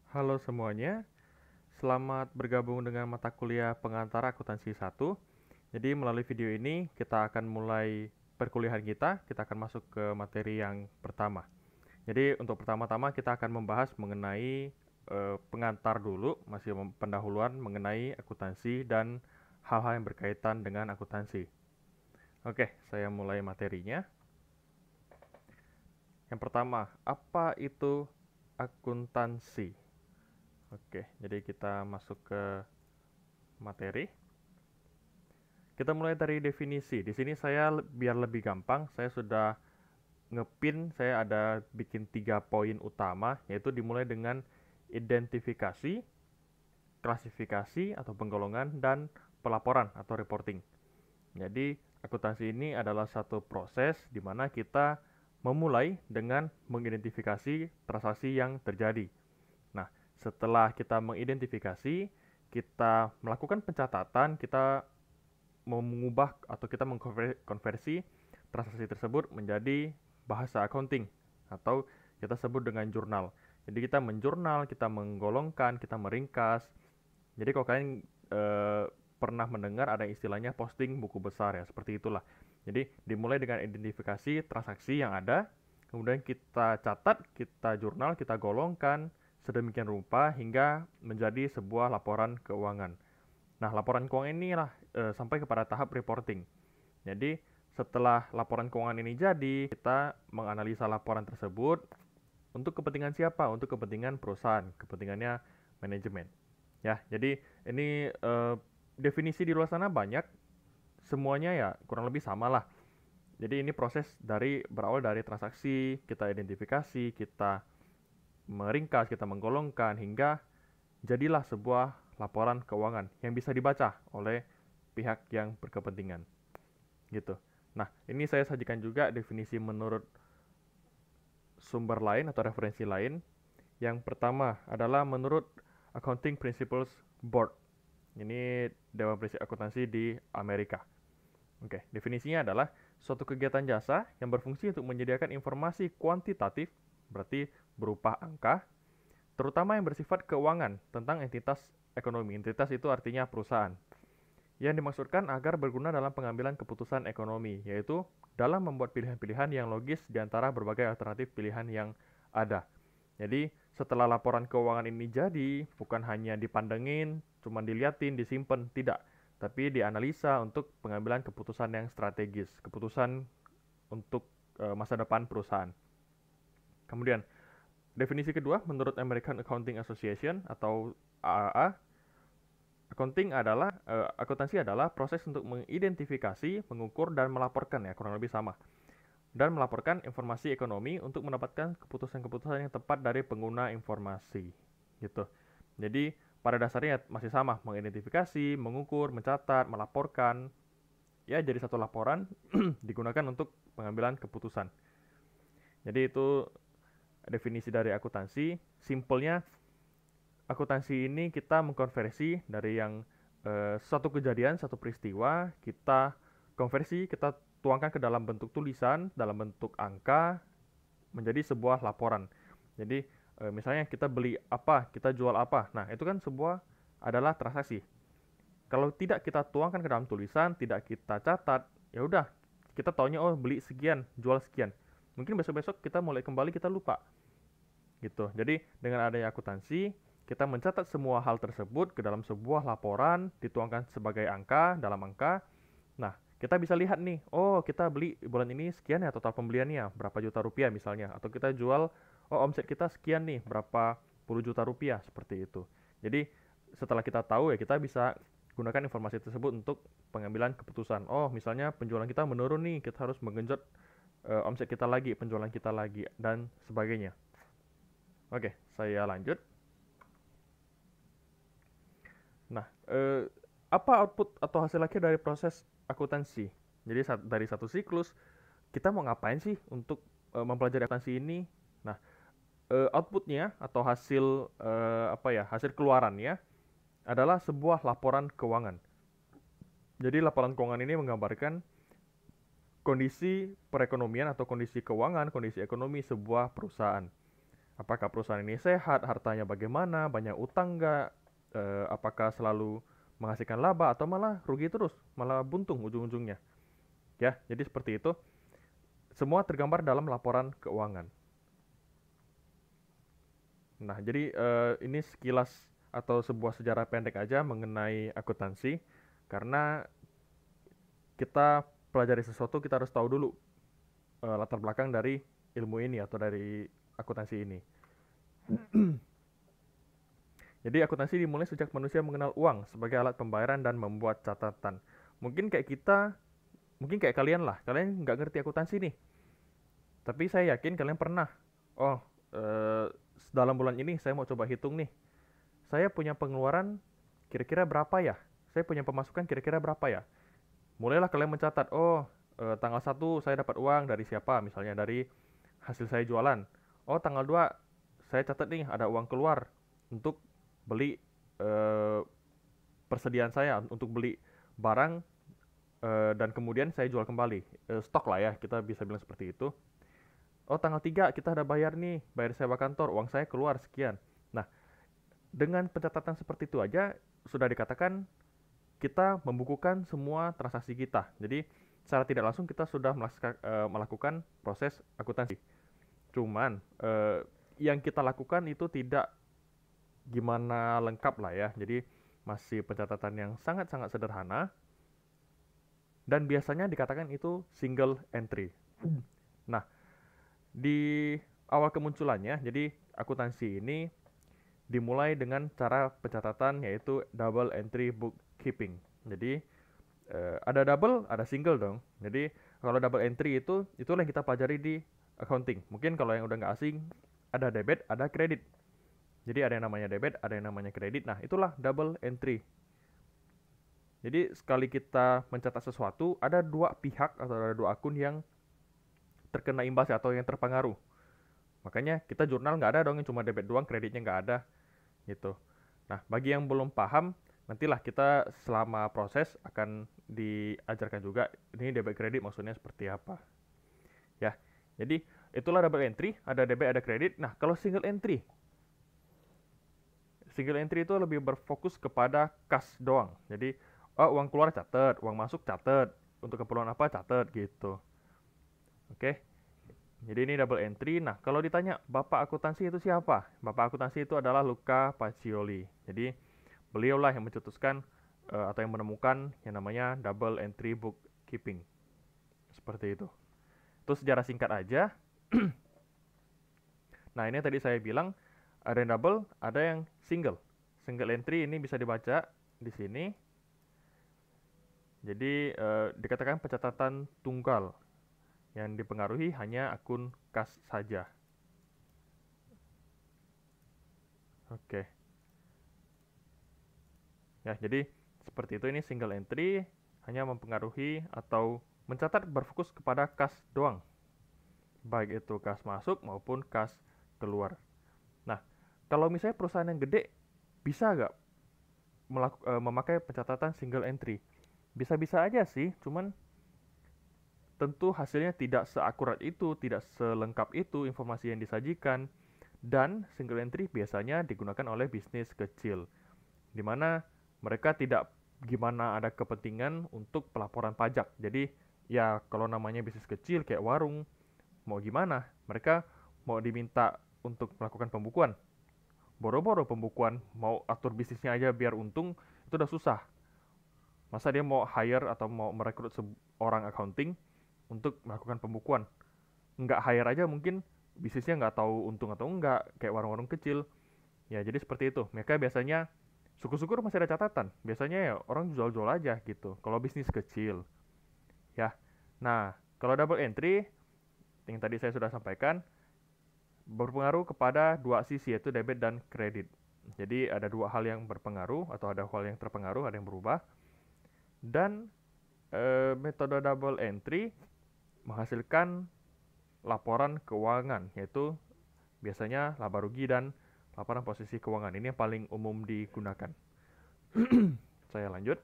Halo semuanya, selamat bergabung dengan mata kuliah pengantar akuntansi 1. Jadi melalui video ini kita akan mulai perkuliahan kita akan masuk ke materi yang pertama. Jadi untuk pertama-tama kita akan membahas mengenai pengantar dulu, masih pendahuluan mengenai akuntansi dan hal-hal yang berkaitan dengan akuntansi. Oke, saya mulai materinya. Yang pertama, apa itu akuntansi? Oke, jadi kita masuk ke materi. Kita mulai dari definisi. Di sini saya biar lebih gampang, saya sudah saya ada bikin 3 poin utama, yaitu dimulai dengan identifikasi, klasifikasi atau penggolongan, dan pelaporan atau reporting. Jadi, akuntansi ini adalah satu proses di mana kita memulai dengan mengidentifikasi transaksi yang terjadi. Nah, setelah kita mengidentifikasi, kita melakukan pencatatan, kita mau mengubah atau kita mengkonversi transaksi tersebut menjadi bahasa accounting atau kita sebut dengan jurnal. Jadi kita menjurnal, kita menggolongkan, kita meringkas. Jadi kalau kalian pernah mendengar ada istilahnya posting buku besar ya, seperti itulah. Jadi dimulai dengan identifikasi transaksi yang ada, kemudian kita catat, kita jurnal, kita golongkan sedemikian rupa hingga menjadi sebuah laporan keuangan. Nah, laporan keuangan inilah sampai kepada tahap reporting. Jadi, setelah laporan keuangan ini jadi, kita menganalisa laporan tersebut untuk kepentingan siapa? Untuk kepentingan perusahaan, kepentingannya manajemen. Ya, jadi ini definisi di luar sana banyak, semuanya ya kurang lebih sama lah. Jadi ini proses berawal dari transaksi, kita identifikasi, kita meringkas, kita menggolongkan hingga jadilah sebuah laporan keuangan yang bisa dibaca oleh pihak yang berkepentingan. Gitu. Nah, ini saya sajikan juga definisi menurut sumber lain atau referensi lain. Yang pertama adalah menurut Accounting Principles Board. Ini Dewan Prinsip Akuntansi di Amerika. Oke, definisinya adalah suatu kegiatan jasa yang berfungsi untuk menyediakan informasi kuantitatif, berarti berupa angka, terutama yang bersifat keuangan tentang entitas ekonomi. Entitas itu artinya perusahaan. Yang dimaksudkan agar berguna dalam pengambilan keputusan ekonomi, yaitu dalam membuat pilihan-pilihan yang logis di antara berbagai alternatif pilihan yang ada. Jadi, setelah laporan keuangan ini jadi, bukan hanya dipandengin, cuma diliatin, disimpan, tidak. Tapi dianalisa untuk pengambilan keputusan yang strategis, keputusan untuk masa depan perusahaan. Kemudian, definisi kedua, menurut American Accounting Association atau AAA, akuntansi adalah proses untuk mengidentifikasi, mengukur dan melaporkan ya, kurang lebih sama. Dan melaporkan informasi ekonomi untuk mendapatkan keputusan-keputusan yang tepat dari pengguna informasi. Gitu. Jadi, pada dasarnya masih sama, mengidentifikasi, mengukur, mencatat, melaporkan. Ya, jadi satu laporan digunakan untuk pengambilan keputusan. Jadi itu definisi dari akuntansi. Simpelnya, akuntansi ini kita mengkonversi dari yang suatu kejadian, satu peristiwa, kita konversi, kita tuangkan ke dalam bentuk tulisan, dalam bentuk angka, menjadi sebuah laporan. Jadi misalnya kita beli apa, kita jual apa. Nah, itu kan sebuah adalah transaksi. Kalau tidak kita tuangkan ke dalam tulisan, tidak kita catat, ya udah, kita taunya oh beli sekian, jual sekian. Mungkin besok-besok kita mulai kembali kita lupa. Gitu. Jadi dengan adanya akuntansi, kita mencatat semua hal tersebut ke dalam sebuah laporan, dituangkan sebagai angka, dalam angka. Nah, kita bisa lihat nih, oh kita beli bulan ini sekian ya total pembeliannya, berapa juta rupiah misalnya. Atau kita jual, oh omset kita sekian nih, berapa puluh juta rupiah, seperti itu. Jadi, setelah kita tahu ya kita bisa gunakan informasi tersebut untuk pengambilan keputusan. Oh, misalnya penjualan kita menurun nih, kita harus menggenjot omset kita lagi, penjualan kita lagi, dan sebagainya. Oke, saya lanjut. Nah, apa output atau hasil akhir dari proses akuntansi? Jadi dari satu siklus, kita mau ngapain sih untuk mempelajari akuntansi ini? Nah, outputnya atau hasil hasil keluarannya adalah sebuah laporan keuangan. Jadi laporan keuangan ini menggambarkan kondisi perekonomian atau kondisi keuangan, kondisi ekonomi sebuah perusahaan. Apakah perusahaan ini sehat, hartanya bagaimana, banyak utang nggak, apakah selalu menghasilkan laba atau malah rugi terus, malah buntung ujung-ujungnya. Ya, jadi seperti itu. Semua tergambar dalam laporan keuangan. Nah, jadi ini sekilas atau sebuah sejarah pendek aja mengenai akuntansi, karena kita pelajari sesuatu kita harus tahu dulu latar belakang dari ilmu ini atau dari akuntansi ini. Jadi akuntansi dimulai sejak manusia mengenal uang sebagai alat pembayaran dan membuat catatan. Mungkin kayak kita, mungkin kayak kalian lah, kalian nggak ngerti akuntansi nih. Tapi saya yakin kalian pernah. Oh, dalam bulan ini saya mau coba hitung nih. Saya punya pengeluaran kira-kira berapa ya? Saya punya pemasukan kira-kira berapa ya? Mulailah kalian mencatat, oh tanggal 1 saya dapat uang dari siapa? Misalnya dari hasil saya jualan. Oh tanggal 2 saya catat nih ada uang keluar untuk beli eh, persediaan saya untuk beli barang dan kemudian saya jual kembali. Stok lah ya, kita bisa bilang seperti itu. Oh tanggal 3 kita ada bayar nih, bayar sewa kantor, uang saya keluar sekian. Nah, dengan pencatatan seperti itu aja sudah dikatakan kita membukukan semua transaksi kita. Jadi secara tidak langsung kita sudah melakukan proses akuntansi. Cuman yang kita lakukan itu tidak gimana lengkap lah ya. Jadi masih pencatatan yang sangat-sangat sederhana dan biasanya dikatakan itu single entry. Nah, di awal kemunculannya, jadi akuntansi ini dimulai dengan cara pencatatan yaitu double entry bookkeeping. Jadi ada double, ada single dong. Jadi kalau double entry itulah yang kita pelajari di accounting. Mungkin kalau yang udah nggak asing, ada debit, ada kredit. Jadi ada yang namanya debit, ada yang namanya kredit. Nah itulah double entry. Jadi sekali kita mencatat sesuatu, ada dua pihak atau ada dua akun yang terkena imbas atau yang terpengaruh. Makanya kita jurnal nggak ada dong yang cuma debit doang, kreditnya nggak ada gitu. Nah, bagi yang belum paham, nantilah kita selama proses akan diajarkan juga ini debit kredit maksudnya seperti apa. Ya, jadi itulah double entry, ada debit, ada kredit. Nah, kalau single entry itu lebih berfokus kepada kas doang. Jadi, oh, uang keluar catat, uang masuk catat, untuk keperluan apa catat gitu. Oke. Jadi ini double entry. Nah, kalau ditanya Bapak akuntansi itu siapa? Bapak akuntansi itu adalah Luca Pacioli. Jadi beliaulah yang mencetuskan atau yang menemukan yang namanya double entry bookkeeping. Seperti itu. Itu sejarah singkat aja. Nah, ini tadi saya bilang ada yang double, ada yang single. Single entry ini bisa dibaca di sini. Jadi dikatakan pencatatan tunggal yang dipengaruhi hanya akun kas saja. Oke. Ya, jadi seperti itu, ini single entry hanya mempengaruhi atau mencatat berfokus kepada kas doang. Baik itu kas masuk maupun kas keluar. Nah, kalau misalnya perusahaan yang gede bisa nggak memakai pencatatan single entry? Bisa-bisa aja sih, cuman tentu hasilnya tidak seakurat itu, tidak selengkap itu informasi yang disajikan, dan single entry biasanya digunakan oleh bisnis kecil, di mana mereka tidak gimana ada kepentingan untuk pelaporan pajak. Jadi ya kalau namanya bisnis kecil kayak warung, mau gimana? Mereka mau diminta untuk melakukan pembukuan. Boro-boro pembukuan, mau atur bisnisnya aja biar untung, itu udah susah. Masa dia mau hire atau mau merekrut orang accounting untuk melakukan pembukuan? Nggak hire aja mungkin bisnisnya nggak tahu untung atau enggak, kayak warung-warung kecil. Ya jadi seperti itu. Mereka biasanya syukur-syukur masih ada catatan. Biasanya ya orang jual-jual aja gitu. Kalau bisnis kecil, ya. Nah, kalau double entry yang tadi saya sudah sampaikan berpengaruh kepada dua sisi yaitu debit dan kredit. Jadi ada dua hal yang berpengaruh atau ada hal yang terpengaruh, ada yang berubah. Dan metode double entry menghasilkan laporan keuangan yaitu biasanya laba rugi dan laporan posisi keuangan. Ini yang paling umum digunakan. Saya lanjut.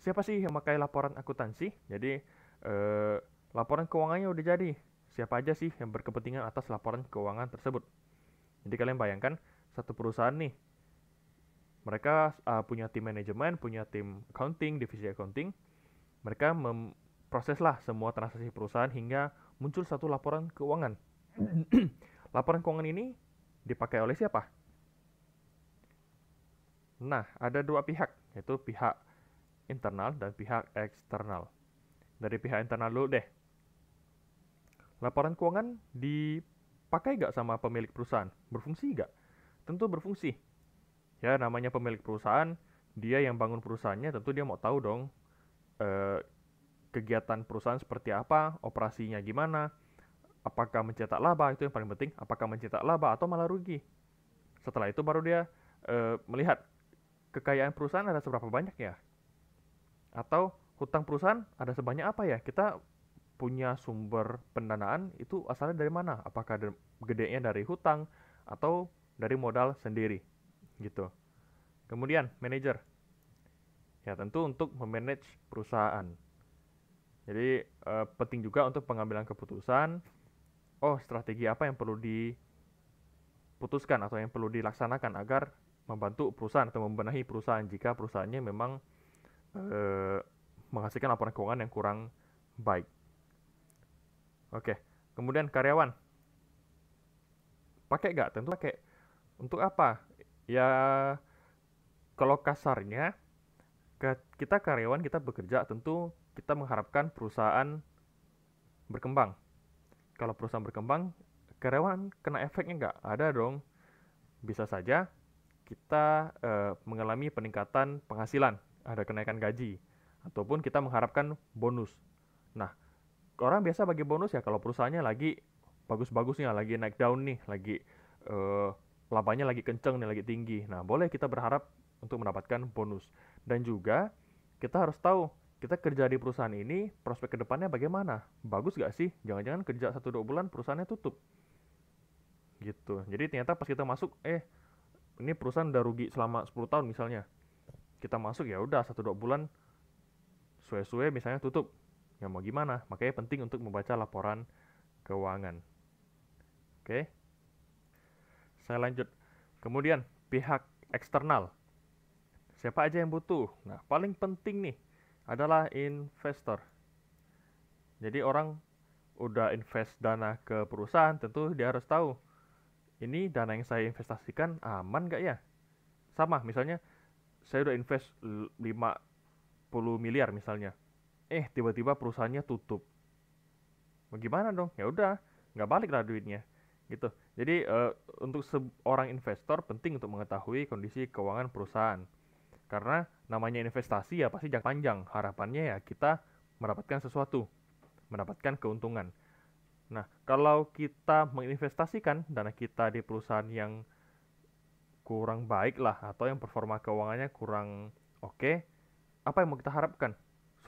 Siapa sih yang memakai laporan akuntansi? Jadi laporan keuangannya udah jadi. siapa aja sih yang berkepentingan atas laporan keuangan tersebut. Jadi kalian bayangkan satu perusahaan nih, mereka punya tim manajemen, punya tim accounting, divisi accounting. Mereka memproseslah semua transaksi perusahaan hingga muncul satu laporan keuangan. Laporan keuangan ini dipakai oleh siapa? Nah, ada dua pihak, yaitu pihak internal dan pihak eksternal. Dari pihak internal dulu deh. Laporan keuangan dipakai nggak sama pemilik perusahaan? Berfungsi nggak? Tentu berfungsi. Ya, namanya pemilik perusahaan, dia yang bangun perusahaannya, tentu dia mau tahu dong kegiatan perusahaan seperti apa, operasinya gimana, apakah mencetak laba, itu yang paling penting, apakah mencetak laba atau malah rugi. Setelah itu baru dia melihat kekayaan perusahaan ada seberapa banyak ya, atau hutang perusahaan ada sebanyak apa ya, kita punya sumber pendanaan itu asalnya dari mana, apakah gedenya dari hutang atau dari modal sendiri gitu. Kemudian manajer, ya tentu untuk memanage perusahaan. Jadi penting juga untuk pengambilan keputusan, strategi apa yang perlu diputuskan atau yang perlu dilaksanakan agar membantu perusahaan atau membenahi perusahaan jika perusahaannya memang menghasilkan laporan keuangan yang kurang baik. Oke, kemudian karyawan. Pakai nggak? Tentu pakai. Untuk apa? Ya, kalau kasarnya, kita karyawan, kita bekerja, tentu kita mengharapkan perusahaan berkembang. Kalau perusahaan berkembang, karyawan kena efeknya nggak? Ada dong. Bisa saja kita mengalami peningkatan penghasilan, ada kenaikan gaji, ataupun kita mengharapkan bonus. Nah, orang biasa bagi bonus ya kalau perusahaannya lagi bagus-bagusnya, lagi naik daun nih, lagi labanya lagi kenceng nih, lagi tinggi. Nah, boleh kita berharap untuk mendapatkan bonus. Dan juga kita harus tahu kita kerja di perusahaan ini, prospek kedepannya bagaimana? Bagus gak sih? Jangan-jangan kerja 1-2 bulan perusahaannya tutup. Gitu. Jadi ternyata pas kita masuk, ini perusahaan udah rugi selama 10 tahun misalnya. Kita masuk ya udah 1-2 bulan suwe-suwe misalnya tutup. Ya mau gimana? Makanya penting untuk membaca laporan keuangan. Oke. Saya lanjut. Kemudian pihak eksternal. Siapa aja yang butuh? Nah, paling penting nih adalah investor. Jadi orang udah invest dana ke perusahaan, tentu dia harus tahu ini dana yang saya investasikan aman gak ya? Sama, misalnya saya udah invest 50 miliar misalnya. Tiba-tiba perusahaannya tutup. Bagaimana dong? Ya udah, nggak balik lah duitnya. Gitu. Jadi untuk seorang investor penting untuk mengetahui kondisi keuangan perusahaan. Karena namanya investasi ya pasti jangka panjang. Harapannya ya kita mendapatkan sesuatu, mendapatkan keuntungan. Nah, kalau kita menginvestasikan dana kita di perusahaan yang kurang baik lah, atau yang performa keuangannya kurang oke, apa yang mau kita harapkan?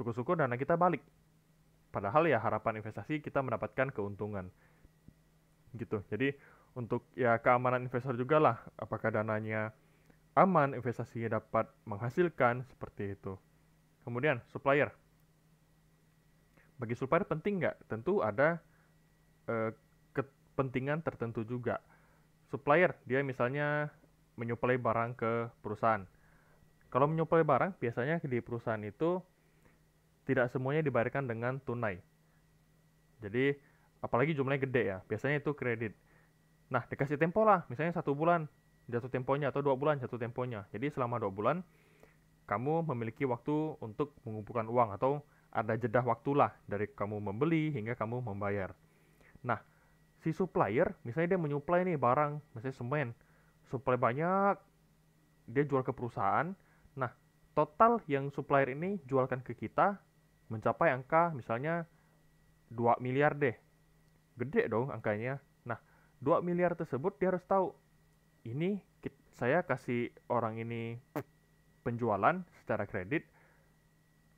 Syukur-syukur dana kita balik. Padahal ya harapan investasi kita mendapatkan keuntungan. Gitu. Jadi untuk ya keamanan investor juga lah, apakah dananya aman, investasinya dapat menghasilkan, seperti itu. Kemudian supplier. Bagi supplier penting nggak? Tentu ada kepentingan tertentu juga. Supplier, dia misalnya menyuplai barang ke perusahaan. Kalau menyuplai barang, biasanya di perusahaan itu tidak semuanya dibayarkan dengan tunai. Jadi, apalagi jumlahnya gede ya, biasanya itu kredit. Nah, dikasih tempo lah, misalnya 1 bulan jatuh temponya, atau 2 bulan jatuh temponya. Jadi selama 2 bulan, kamu memiliki waktu untuk mengumpulkan uang, atau ada jeda waktu lah dari kamu membeli hingga kamu membayar. Nah, si supplier, misalnya dia menyuplai nih barang, misalnya semen, suplai banyak, dia jual ke perusahaan. Nah, total yang supplier ini jualkan ke kita mencapai angka misalnya 2 miliar deh. Gede dong angkanya. Nah, 2 miliar tersebut dia harus tahu, ini saya kasih orang ini penjualan secara kredit,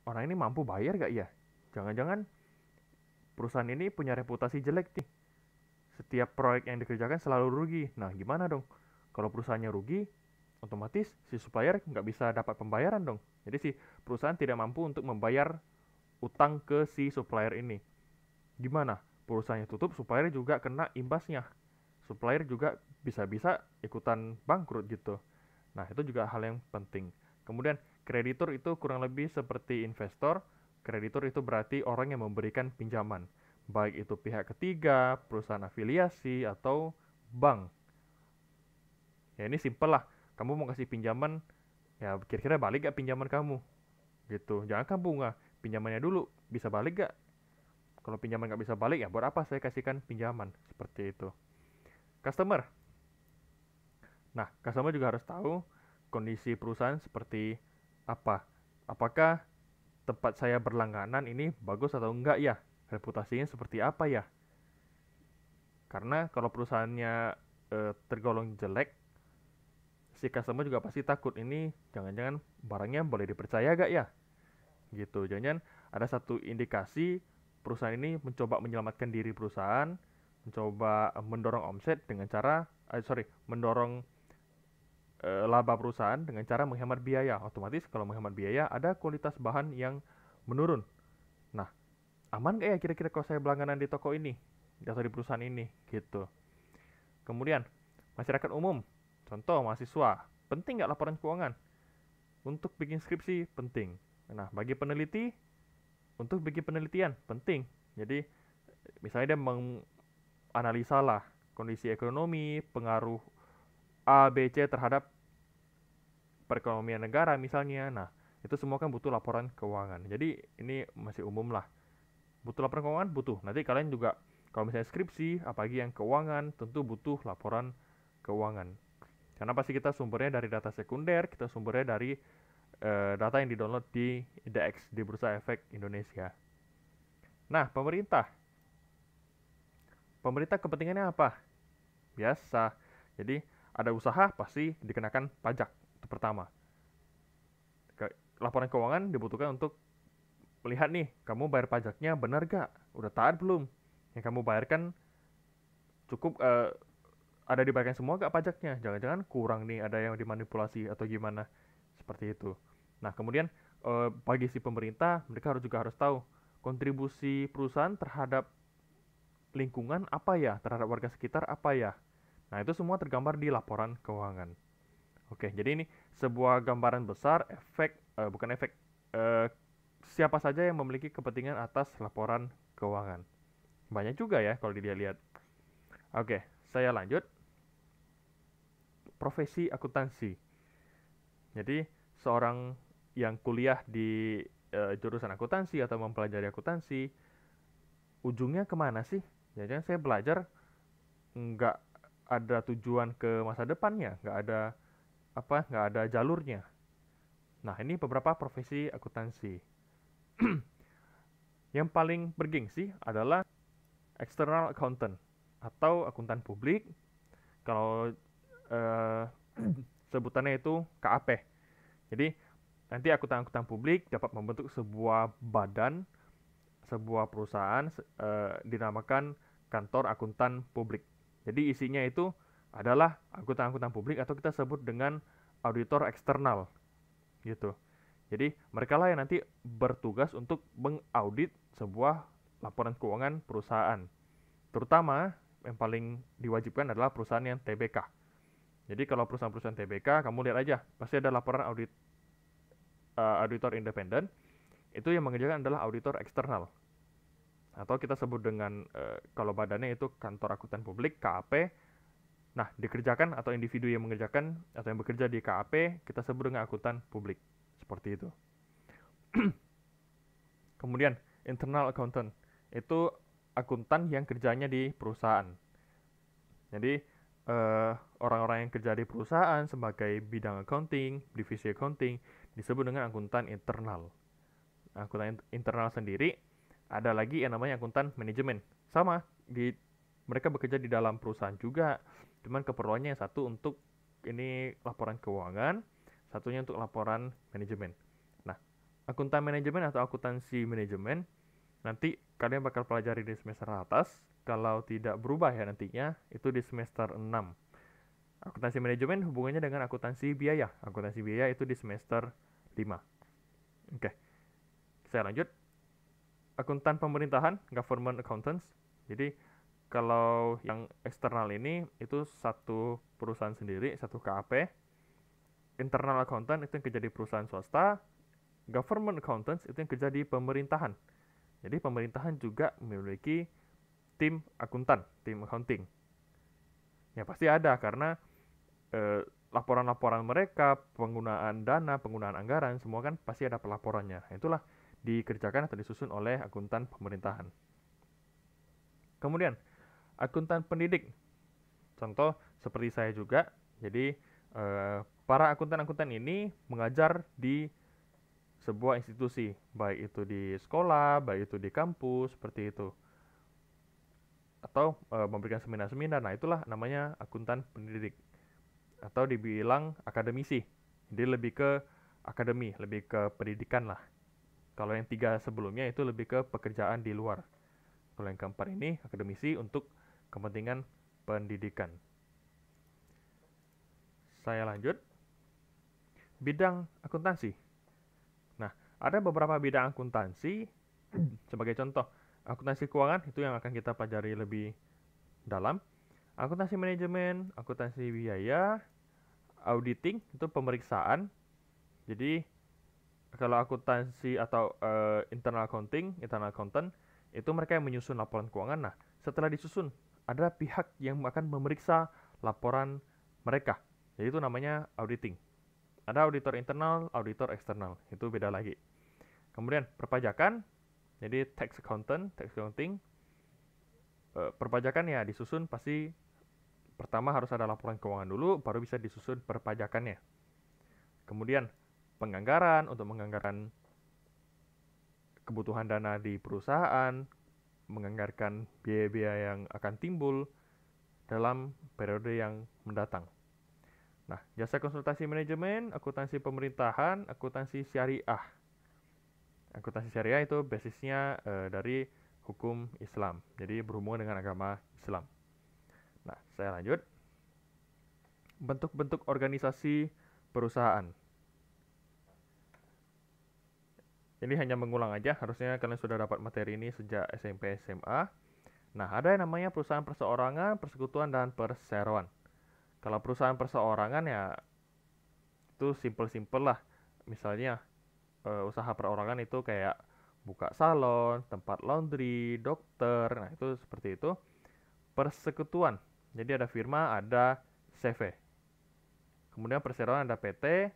orang ini mampu bayar gak ya? Jangan-jangan perusahaan ini punya reputasi jelek nih. Setiap proyek yang dikerjakan selalu rugi. Nah, gimana dong? Kalau perusahaannya rugi, otomatis si supplier nggak bisa dapat pembayaran dong. Jadi si perusahaan tidak mampu untuk membayar utang ke si supplier ini. Gimana? perusahaannya tutup, supplier juga kena imbasnya. Supplier juga bisa-bisa ikutan bangkrut gitu. Nah, itu juga hal yang penting. Kemudian, kreditur itu kurang lebih seperti investor. Kreditur itu berarti orang yang memberikan pinjaman. Baik itu pihak ketiga, perusahaan afiliasi, atau bank. Ya ini simple lah. Kamu mau kasih pinjaman, ya kira-kira balik gak pinjaman kamu? Gitu. Jangan kan bunga. Pinjamannya dulu. Bisa balik gak? Kalau pinjaman nggak bisa balik, ya buat apa saya kasihkan pinjaman? Seperti itu. Customer. Nah, customer juga harus tahu kondisi perusahaan seperti apa. Apakah tempat saya berlangganan ini bagus atau enggak ya? Reputasinya seperti apa ya? Karena kalau perusahaannya tergolong jelek, si customer juga pasti takut, ini jangan-jangan barangnya boleh dipercaya gak ya? Gitu. Jangan ada satu indikasi perusahaan ini mencoba menyelamatkan diri perusahaan, mencoba mendorong omset dengan cara mendorong laba perusahaan dengan cara menghemat biaya. Otomatis kalau menghemat biaya ada kualitas bahan yang menurun. Nah, aman gak ya kira-kira kalau saya berlangganan di toko ini atau di perusahaan ini gitu. Kemudian masyarakat umum, contoh mahasiswa, penting nggak laporan keuangan? Untuk bikin skripsi penting. Nah, bagi peneliti, untuk bikin penelitian penting. Jadi misalnya dia menganalisa lah kondisi ekonomi, pengaruh A, B, C terhadap perekonomian negara misalnya. Nah, itu semua kan butuh laporan keuangan. Jadi ini masih umum lah. Butuh laporan keuangan? Butuh. Nanti kalian juga kalau misalnya skripsi, apalagi yang keuangan, tentu butuh laporan keuangan. Karena pasti kita sumbernya dari data sekunder, kita sumbernya dari data yang didownload di IDX, di Bursa Efek Indonesia. Nah, pemerintah. Pemerintah kepentingannya apa? Biasa. Jadi, ada usaha pasti dikenakan pajak. Itu pertama. Laporan keuangan dibutuhkan untuk melihat nih, kamu bayar pajaknya benar gak? Udah taat belum? Yang kamu bayarkan cukup ada dibayarkan semua gak pajaknya? Jangan-jangan kurang nih, ada yang dimanipulasi atau gimana? Seperti itu. Nah, kemudian bagi si pemerintah, mereka juga harus tahu kontribusi perusahaan terhadap lingkungan apa ya, terhadap warga sekitar apa ya. Nah, itu semua tergambar di laporan keuangan. Oke, jadi ini sebuah gambaran besar bukan efek, siapa saja yang memiliki kepentingan atas laporan keuangan. Banyak juga ya kalau dilihat-lihat. Oke, saya lanjut. Profesi akuntansi. Jadi, seorang yang kuliah di jurusan akuntansi atau mempelajari akuntansi, ujungnya kemana sih? Jangan saya belajar nggak ada tujuan ke masa depannya, nggak ada jalurnya. Nah, ini beberapa profesi akuntansi. Yang paling bergengsi adalah external accountant atau akuntan publik. Kalau sebutannya itu KAP. Jadi nanti akuntan-akuntan publik dapat membentuk sebuah badan, sebuah perusahaan dinamakan kantor akuntan publik. Jadi isinya itu adalah akuntan-akuntan publik atau kita sebut dengan auditor eksternal gitu. Jadi mereka lah yang nanti bertugas untuk mengaudit sebuah laporan keuangan perusahaan. Terutama yang paling diwajibkan adalah perusahaan yang TBK. Jadi kalau perusahaan-perusahaan TBK, kamu lihat aja, pasti ada laporan auditor independen. Itu yang mengerjakan adalah auditor eksternal. Atau kita sebut dengan kalau badannya itu kantor akuntan publik KAP. Nah, dikerjakan atau individu yang mengerjakan atau yang bekerja di KAP kita sebut dengan akuntan publik. Seperti itu. Kemudian internal accountant itu akuntan yang kerjanya di perusahaan. Jadi orang-orang yang kerja di perusahaan sebagai bidang accounting, divisi accounting disebut dengan akuntan internal. Akuntan internal sendiri ada lagi yang namanya akuntan manajemen. Sama, mereka bekerja di dalam perusahaan juga, cuman keperluannya yang satu untuk ini laporan keuangan, satunya untuk laporan manajemen. Nah, akuntan manajemen atau akuntansi manajemen nanti kalian bakal pelajari di semester atas. Kalau tidak berubah ya nantinya, itu di semester 6. Akuntansi manajemen hubungannya dengan akuntansi biaya. Akuntansi biaya itu di semester 5. Oke, saya lanjut. Akuntan pemerintahan, government accountants, Jadi kalau yang eksternal ini itu satu perusahaan sendiri, satu KAP. Internal accountant itu yang kerja di perusahaan swasta. Government accountants itu yang kerja di pemerintahan. Jadi pemerintahan juga memiliki tim akuntan, tim accounting. Ya pasti ada karena laporan-laporan mereka, penggunaan dana, penggunaan anggaran, semua kan pasti ada pelaporannya. Itulah dikerjakan atau disusun oleh akuntan pemerintahan. Kemudian, akuntan pendidik. Contoh seperti saya juga. Jadi para akuntan-akuntan ini mengajar di sebuah institusi, baik itu di sekolah, baik itu di kampus, seperti itu. Atau memberikan seminar-seminar. Nah, itulah namanya akuntan pendidik. Atau dibilang akademisi. Jadi lebih ke akademi, lebih ke pendidikan lah. Kalau yang 3 sebelumnya itu lebih ke pekerjaan di luar. Kalau yang keempat ini akademisi untuk kepentingan pendidikan. Saya lanjut. Bidang akuntansi. Nah, ada beberapa bidang akuntansi. Sebagai contoh, akuntansi keuangan itu yang akan kita pelajari lebih dalam. Akuntansi manajemen, akuntansi biaya, auditing itu pemeriksaan. Jadi kalau akuntansi atau internal accountant itu mereka yang menyusun laporan keuangan. Nah, setelah disusun ada pihak yang akan memeriksa laporan mereka. Jadi itu namanya auditing. Ada auditor internal, auditor eksternal. Itu beda lagi. Kemudian perpajakan, jadi tax accounting. Perpajakan ya disusun pasti pertama harus ada laporan keuangan dulu, baru bisa disusun perpajakannya. Kemudian penganggaran untuk menganggarkan kebutuhan dana di perusahaan, menganggarkan biaya-biaya yang akan timbul dalam periode yang mendatang. Nah, jasa konsultasi manajemen, akuntansi pemerintahan, akuntansi syariah. Akuntansi syariah itu basisnya dari hukum Islam, jadi berhubungan dengan agama Islam. Nah, saya lanjut. Bentuk-bentuk organisasi perusahaan. Ini hanya mengulang aja, harusnya kalian sudah dapat materi ini sejak SMP, SMA. Nah, ada yang namanya perusahaan perseorangan, persekutuan, dan perseroan. Kalau perusahaan perseorangan ya itu simple-simple lah. Misalnya usaha perorangan itu kayak buka salon, tempat laundry, dokter. Nah, itu seperti itu. Persekutuan. Jadi ada firma, ada CV. Kemudian perseroan ada PT.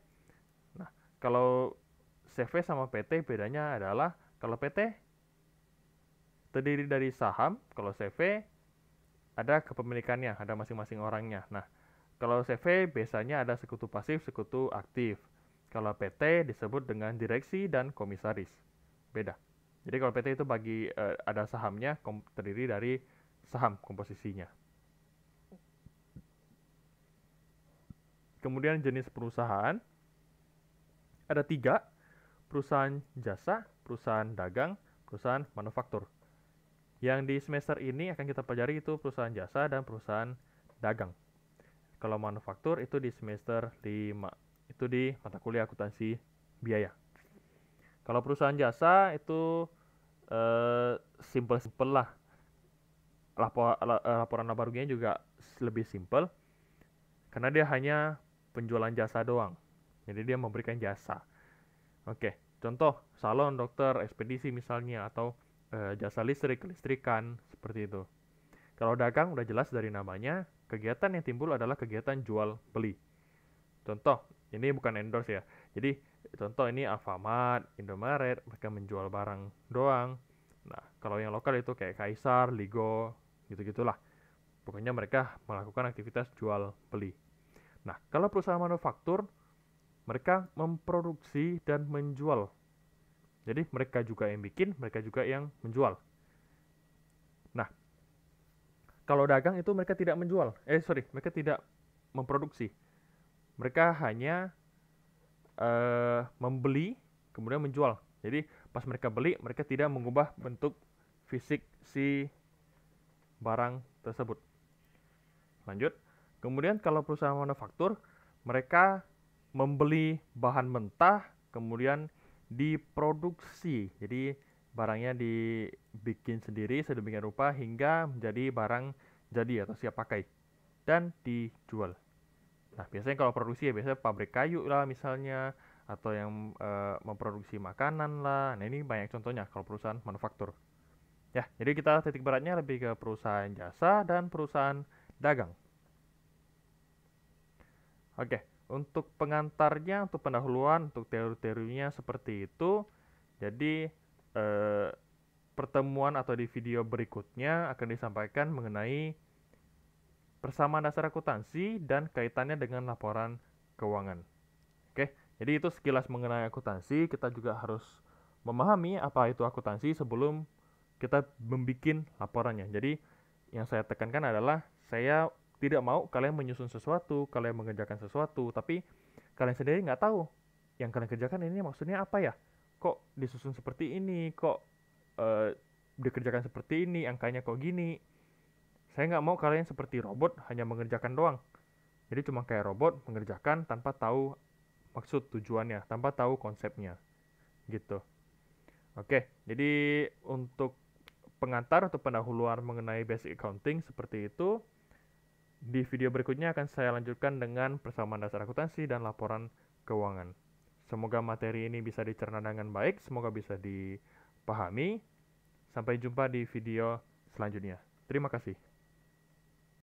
Nah, kalau CV sama PT bedanya adalah kalau PT terdiri dari saham, kalau CV ada kepemilikannya, ada masing-masing orangnya. Nah, kalau CV biasanya ada sekutu pasif, sekutu aktif. Kalau PT disebut dengan direksi dan komisaris. Beda. Jadi kalau PT itu bagi ada sahamnya, terdiri dari saham komposisinya. Kemudian jenis perusahaan. Ada 3. Perusahaan jasa, perusahaan dagang, perusahaan manufaktur. Yang di semester ini akan kita pelajari itu perusahaan jasa dan perusahaan dagang. Kalau manufaktur itu di semester 5. Itu di mata kuliah akuntansi biaya. Kalau perusahaan jasa itu simple-simple lah. Laporan laba ruginya juga lebih simple. Karena dia hanya penjualan jasa doang. Jadi dia memberikan jasa. Oke, contoh salon, dokter, ekspedisi misalnya. Atau jasa listrik, kelistrikan, seperti itu. Kalau dagang udah jelas dari namanya, kegiatan yang timbul adalah kegiatan jual beli. Contoh, ini bukan endorse ya. Jadi contoh ini Alfamart, Indomaret, mereka menjual barang doang. Nah, kalau yang lokal itu kayak Kaisar, Ligo, gitu-gitulah. Pokoknya mereka melakukan aktivitas jual beli. Nah, kalau perusahaan manufaktur, mereka memproduksi dan menjual. Jadi mereka juga yang bikin, mereka juga yang menjual. Nah, kalau dagang itu mereka tidak menjual. Mereka tidak memproduksi. Mereka hanya membeli, kemudian menjual. Jadi pas mereka beli, mereka tidak mengubah bentuk fisik si barang tersebut. Lanjut. Kemudian kalau perusahaan manufaktur, mereka membeli bahan mentah, kemudian diproduksi. Jadi barangnya dibikin sendiri sedemikian rupa hingga menjadi barang jadi atau siap pakai dan dijual. Nah, biasanya kalau produksi ya biasanya pabrik kayu lah misalnya, atau yang memproduksi makanan lah. Nah, ini banyak contohnya kalau perusahaan manufaktur. Ya, jadi kita titik beratnya lebih ke perusahaan jasa dan perusahaan dagang. Oke, untuk pengantarnya, untuk pendahuluan, untuk teori-teorinya seperti itu. Jadi, eh, pertemuan atau di video berikutnya akan disampaikan mengenai persamaan dasar akuntansi dan kaitannya dengan laporan keuangan. Oke, jadi itu sekilas mengenai akuntansi. Kita juga harus memahami apa itu akuntansi sebelum kita membuat laporannya. Jadi yang saya tekankan adalah saya tidak mau kalian menyusun sesuatu, kalian mengerjakan sesuatu, tapi kalian sendiri nggak tahu yang kalian kerjakan ini maksudnya apa ya? Kok disusun seperti ini? Kok eh, dikerjakan seperti ini? Angkanya kok gini? Saya nggak mau kalian seperti robot hanya mengerjakan doang. Jadi cuma kayak robot mengerjakan tanpa tahu maksud tujuannya, tanpa tahu konsepnya, gitu. Oke, jadi untuk pengantar atau pendahuluan mengenai basic accounting seperti itu. Di video berikutnya akan saya lanjutkan dengan persamaan dasar akuntansi dan laporan keuangan. Semoga materi ini bisa dicerna dengan baik, semoga bisa dipahami. Sampai jumpa di video selanjutnya. Terima kasih.